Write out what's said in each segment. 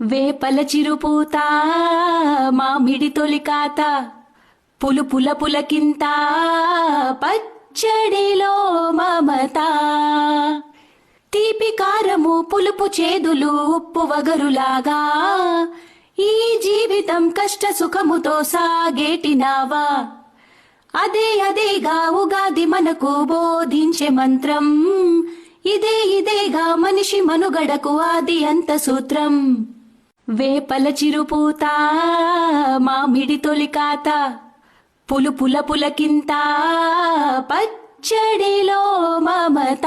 వేపల చిరుపూత మామిడి తొలికాత పులుపుల పులకింత పచ్చడిలో మమత తీపి కారము పులుపు చేదులు ఉప్పు వగరులాగా ఈ జీవితం కష్ట సుఖముతో సాగేటినావా అదేగా ఉగాది మనకు బోధించే మంత్రం ఇదేగా మనిషి మనుగడకు ఆది అంత సూత్రం వేపల చిరుపూత మామిడి తొలికాత పులుపుల పులకింత పచ్చడిలో మమత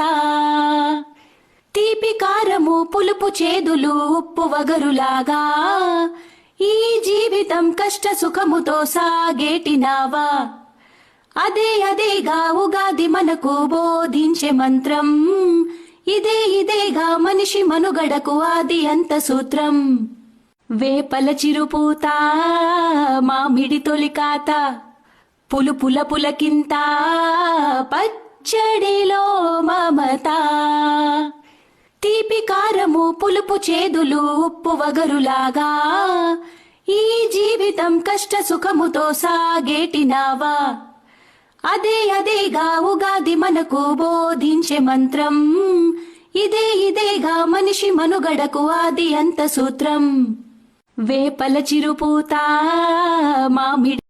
తీపి కారము పులుపు చేదులు ఉప్పు వగరులాగా ఈ జీవితం కష్ట సుఖముతో సాగేటినావా అదేగా ఉగాది మనకు బోధించే మంత్రం ఇదేగా మనిషి మనుగడకు ఆది అంత సూత్రం వేపల చిరుపూత మామిడి తొలికాత పులుపుల పులకింత పచ్చడిలో మమత తీపి కారము పులుపు చేదులు ఉప్పు వగరులాగా ఈ జీవితం కష్ట సుఖముతో సాగేటినావా అదేగా ఉగాది మనకు బోధించే మంత్రం ఇదేగా మనిషి మనుగడకు ఆది అంత సూత్రం వేపల చిరుపూత మామిడి